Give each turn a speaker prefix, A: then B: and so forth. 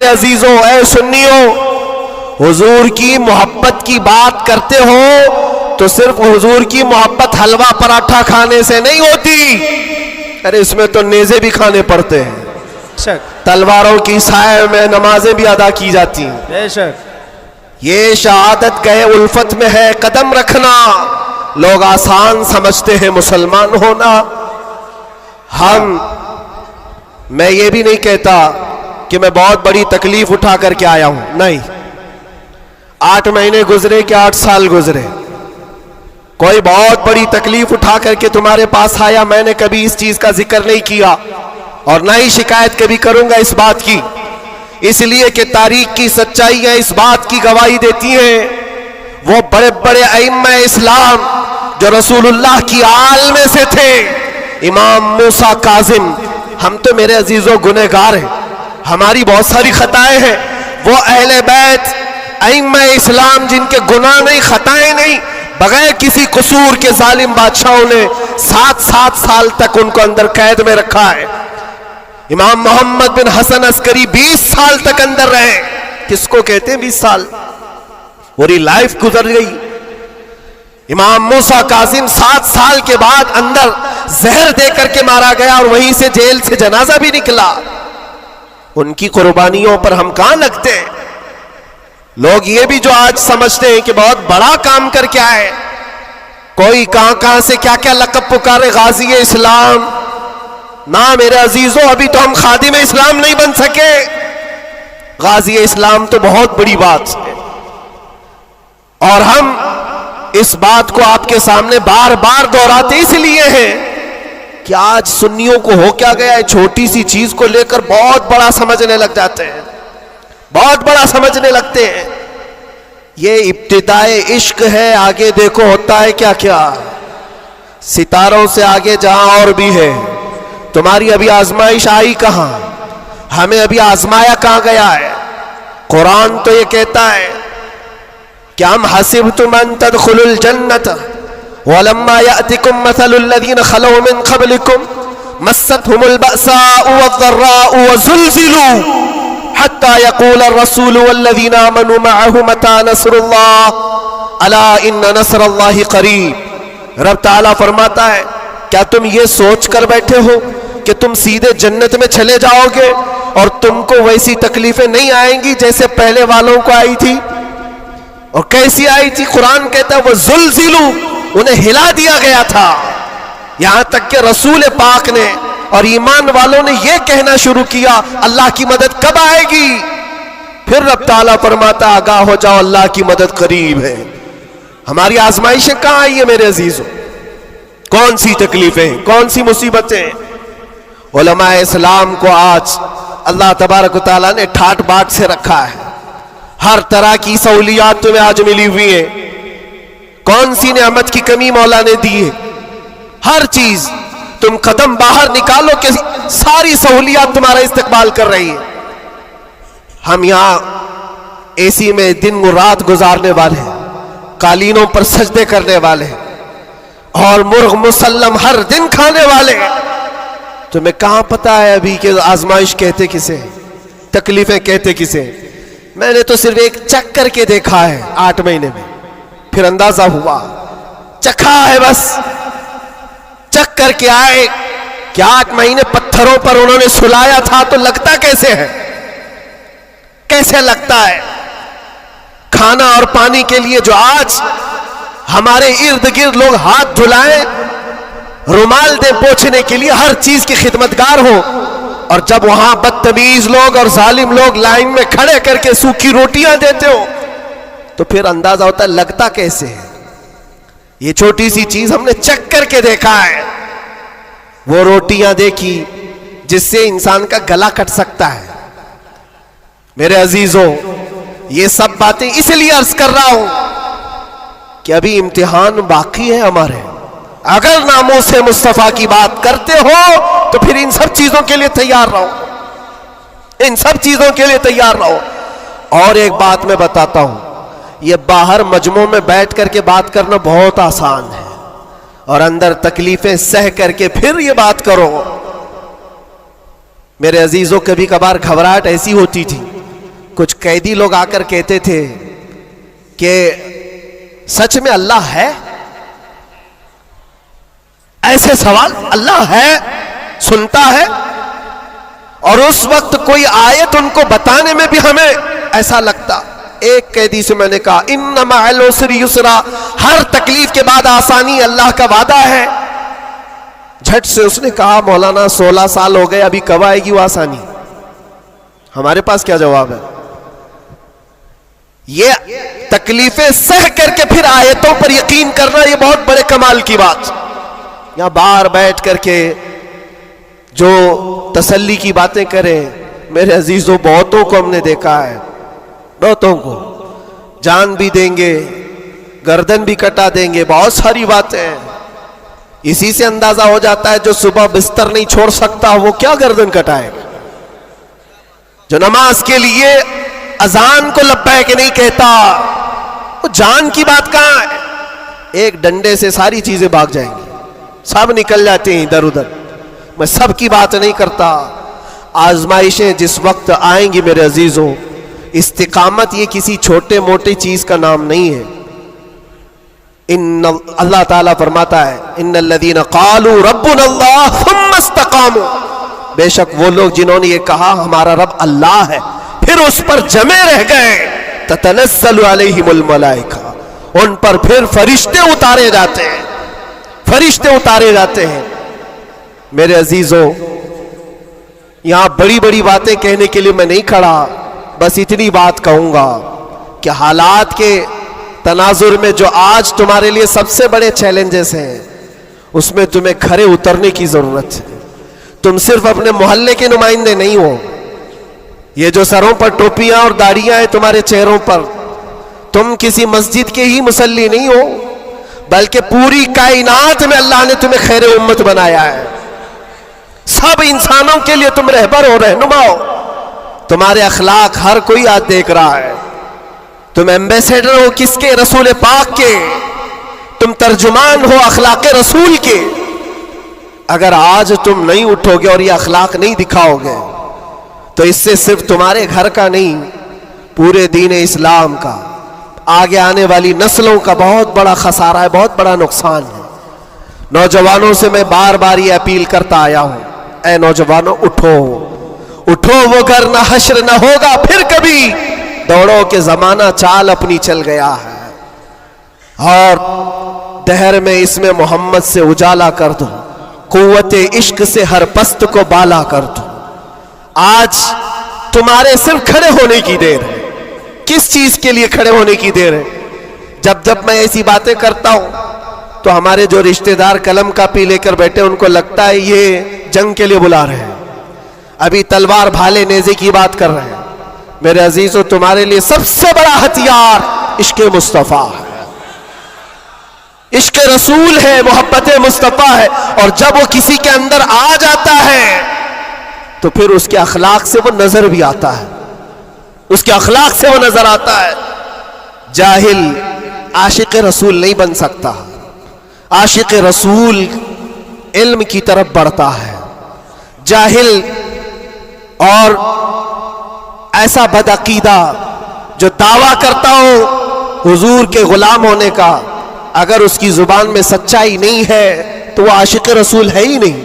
A: میرے عزیزوں، اے سنیوں، حضور کی محبت کی بات کرتے ہو تو صرف حضور کی محبت حلوہ پراٹھا کھانے سے نہیں ہوتی، ارے اس میں تو نیزے بھی کھانے پڑتے ہیں، تلواروں کی سائے میں نمازیں بھی ادا کی جاتی ہیں،
B: بے شک
A: یہ شہادت گئے الفت میں ہے قدم رکھنا۔ لوگ آسان سمجھتے ہیں مسلمان ہونا۔ میں یہ بھی نہیں کہتا کہ میں بہت بڑی تکلیف اٹھا کر کے آیا ہوں، نہیں، 8 مہینے گزرے کہ 8 سال گزرے، کوئی بہت بڑی تکلیف اٹھا کر کے تمہارے پاس آیا، میں نے کبھی اس چیز کا ذکر نہیں کیا اور نہ ہی شکایت کبھی کروں گا اس بات کی، اس لیے کہ تاریخ کی سچائیاں اس بات کی گواہی دیتی ہیں، وہ بڑے بڑے ائمہ اسلام جو رسول اللہ کی آل میں سے تھے، امام موسیٰ کاظم، ہم تو میرے عزیزوں گنہگار ہیں، ہماری بہت ساری خطائیں ہیں، وہ اہل بیت ائمہ اسلام جن کے گناہ نہیں، خطائیں نہیں، بغیر کسی قصور کے ظالم بادشاہوں نے 7 سال تک ان کو اندر قید میں رکھا ہے۔ امام محمد بن حسن عسکری 20 سال تک اندر رہے، کس کو کہتے ہیں 20 سال؟ پوری لائف گزر گئی۔ امام موسیٰ کاظم 7 سال کے بعد اندر زہر دے کر کے مارا گیا اور وہیں سے جیل سے جنازہ بھی نکلا۔ ان کی قربانیوں پر ہم کہاں لگتے ہیں؟ لوگ یہ بھی جو آج سمجھتے ہیں کہ بہت بڑا کام کر کے آئے، کوئی کہاں سے کیا کیا لقب پکارے، غازی اسلام، نہ میرے عزیزوں، ابھی تو ہم خادم اسلام نہیں بن سکے، غازی اسلام تو بہت بڑی بات ہے، اور ہم اس بات کو آپ کے سامنے بار بار دہراتے اس لیے ہیں کہ آج سنیوں کو ہو کیا گیا ہے، چھوٹی سی چیز کو لے کر بہت بڑا سمجھنے لگ جاتے ہیں، بہت بڑا سمجھنے لگتے ہیں۔ یہ ابتدائے عشق ہے، آگے دیکھو ہوتا ہے کیا کیا، ستاروں سے آگے جہاں اور بھی ہے۔ تمہاری ابھی آزمائش آئی کہاں؟ ہمیں ابھی آزمایا کہاں گیا ہے؟ قرآن تو یہ کہتا ہے کہ ام حسبتم ان تدخلوا الجنة ولما يأتكم مثل الذين خلوا من قبلكم مستهم البأساء والضراء وزلزلوا حتى يقول الرسول والذين آمنوا معه متى نصر الله ألا إن نصر الله قريب۔ رب تعالیٰ فرماتا ہے کیا تم یہ سوچ کر بیٹھے ہو کہ تم سیدھے جنت میں چلے جاؤ گے اور تم کو ویسی تکلیفیں نہیں آئیں گی جیسے پہلے والوں کو آئی تھی؟ اور کیسی آئی تھی؟ قرآن کہتا ہے وہ زلزلوا، انہیں ہلا دیا گیا تھا، یہاں تک کہ رسول پاک نے اور ایمان والوں نے یہ کہنا شروع کیا اللہ کی مدد کب آئے گی؟ پھر رب تعالیٰ فرماتا آگاہ ہو جاؤ اللہ کی مدد قریب ہے۔ ہماری آزمائشیں کہاں آئی ہیں میرے عزیزوں؟ کون سی تکلیفیں، کون سی مصیبتیں؟ علماء اسلام کو آج اللہ تبارک و تعالیٰ نے ٹھاٹ باٹ سے رکھا ہے، ہر طرح کی سہولیات تمہیں آج ملی ہوئی ہیں، کون سی نعمت کی کمی مولا نے دی ہے؟ ہر چیز، تم قدم باہر نکالو کہ ساری سہولیات تمہارا استقبال کر رہی ہے۔ ہم یہاں اے سی میں دن و رات گزارنے والے ہیں، قالینوں پر سجدے کرنے والے ہیں اور مرغ مسلم ہر دن کھانے والے ہیں۔ تمہیں کہاں پتا ہے ابھی کہ آزمائش کہتے کسے ہیں، تکلیفیں کہتے کسے ہیں؟ میں نے تو صرف ایک چکھ کر کے دیکھا ہے 8 مہینے میں، پھر اندازہ ہوا، چکھا ہے بس، چکھ کر کے آئے کہ 8 مہینے پتھروں پر انہوں نے سلایا تھا تو لگتا کیسے ہے، کیسے لگتا ہے؟ کھانا اور پانی کے لیے جو آج ہمارے ارد گرد لوگ ہاتھ دھلائیں، رومال دے پوچھنے کے لیے، ہر چیز کی خدمتگار ہو، اور جب وہاں بدتمیز لوگ اور ظالم لوگ لائن میں کھڑے کر کے سوکھی روٹیاں دیتے ہو تو پھر اندازہ ہوتا ہے لگتا کیسے ہے۔ یہ چھوٹی سی چیز ہم نے چکھ کر کے دیکھا ہے، وہ روٹیاں دیکھی جس سے انسان کا گلا کٹ سکتا ہے۔ میرے عزیزوں، یہ سب باتیں اس لیے عرض کر رہا ہوں کہ ابھی امتحان باقی ہے ہمارے۔ اگر ناموس مصطفیٰ کی بات کرتے ہو تو پھر ان سب چیزوں کے لیے تیار رہو، ان سب چیزوں کے لیے تیار رہو۔ اور ایک بات میں بتاتا ہوں، یہ باہر مجمع میں بیٹھ کر کے بات کرنا بہت آسان ہے، اور اندر تکلیفیں سہ کر کے پھر یہ بات کرو۔ میرے عزیزوں، کبھی کبھار گھبراہٹ ایسی ہوتی تھی کچھ قیدی لوگ آ کر کہتے تھے کہ سچ میں اللہ ہے؟ ایسے سوال، اللہ ہے، سنتا ہے؟ اور اس وقت کوئی آیت ان کو بتانے میں بھی ہمیں ایسا لگتا. ایک قیدی سے میں نے کہا ان مع العسر یسرا، ہر تکلیف کے بعد آسانی، اللہ کا وعدہ ہے. جھٹ سے اس نے کہا مولانا 16 سال ہو گئے، ابھی کب آئے گی وہ آسانی؟ ہمارے پاس کیا جواب ہے؟ یہ تکلیفیں سہ کر کے پھر آیتوں پر یقین کرنا، یہ بہت بڑے کمال کی بات. یہاں باہر بیٹھ کر کے جو تسلی کی باتیں کریں، میرے عزیزوں بہتوں کو ہم نے دیکھا ہے، بہتوں کو جان بھی دیں گے، گردن بھی کٹا دیں گے، بہت ساری باتیں ہیں. اسی سے اندازہ ہو جاتا ہے جو صبح بستر نہیں چھوڑ سکتا وہ کیا گردن کٹائے گا. جو نماز کے لیے اذان کو لبیک نہیں کہتا، وہ جان کی بات کہاں ہے؟ ایک ڈنڈے سے ساری چیزیں بھاگ جائیں گی، سب نکل جاتے ہیں ادھر ادھر. میں سب کی بات نہیں کرتا. آزمائشیں جس وقت آئیں گی میرے عزیزوں، استقامت یہ کسی چھوٹے موٹے چیز کا نام نہیں ہے. اللہ تعالیٰ فرماتا ہے ان الذین قالوا ربنا اللہ ثم استقاموا، بے شک وہ لوگ جنہوں نے یہ کہا ہمارا رب اللہ ہے، پھر اس پر جمے رہ گئے، تتنزل علیہم الملائکہ، ان پر پھر فرشتے اتارے جاتے ہیں، فرشتے اتارے جاتے ہیں. میرے عزیزوں یہاں بڑی بڑی باتیں کہنے کے لیے میں نہیں کھڑا، بس اتنی بات کہوں گا کہ حالات کے تناظر میں جو آج تمہارے لیے سب سے بڑے چیلنجز ہیں، اس میں تمہیں کھڑے اترنے کی ضرورت ہے. تم صرف اپنے محلے کے نمائندے نہیں ہو. یہ جو سروں پر ٹوپیاں اور داڑیاں ہیں تمہارے چہروں پر، تم کسی مسجد کے ہی مصلی نہیں ہو، بلکہ پوری کائنات میں اللہ نے تمہیں خیر امت بنایا ہے. سب انسانوں کے لیے تم رہبر ہو، رہنما ہو. تمہارے اخلاق ہر کوئی آج دیکھ رہا ہے. تم ایمبیسیڈر ہو کس کے؟ رسول پاک کے. تم ترجمان ہو اخلاق رسول کے. اگر آج تم نہیں اٹھو گے اور یہ اخلاق نہیں دکھاؤ گے تو اس سے صرف تمہارے گھر کا نہیں، پورے دین اسلام کا، آگے آنے والی نسلوں کا بہت بڑا خسارہ ہے، بہت بڑا نقصان ہے. نوجوانوں سے میں بار بار یہ اپیل کرتا آیا ہوں، اے نوجوانوں اٹھو، اٹھو، وہ گھر نہ حشر نہ ہوگا پھر کبھی. دوڑو کہ زمانہ چال اپنی چل گیا ہے، اور دہر میں اس میں محمد سے اجالا کر دو، قوت عشق سے ہر پست کو بالا کر دو. آج تمہارے صرف کھڑے ہونے کی دیر ہے. کس چیز کے لیے کھڑے ہونے کی دیر ہے؟ جب میں ایسی باتیں کرتا ہوں تو ہمارے جو رشتہ دار قلم کاپی لے کر بیٹھے ان کو لگتا ہے یہ جنگ کے لیے بلا رہے ہیں، ابھی تلوار بھالے نیزے کی بات کر رہے ہیں. میرے عزیزوں تمہارے لیے سب سے بڑا ہتھیار عشق مصطفیٰ ہے، عشق رسول ہے، محبت مصطفیٰ ہے. اور جب وہ کسی کے اندر آ جاتا ہے تو پھر اس کے اخلاق سے وہ نظر بھی آتا ہے، اس کے اخلاق سے وہ نظر آتا ہے. جاہل عاشق رسول نہیں بن سکتا. عاشق رسول علم کی طرف بڑھتا ہے. جاہل اور ایسا بدعقیدہ جو دعویٰ کرتا ہو حضور کے غلام ہونے کا، اگر اس کی زبان میں سچائی نہیں ہے تو وہ عاشق رسول ہے ہی نہیں.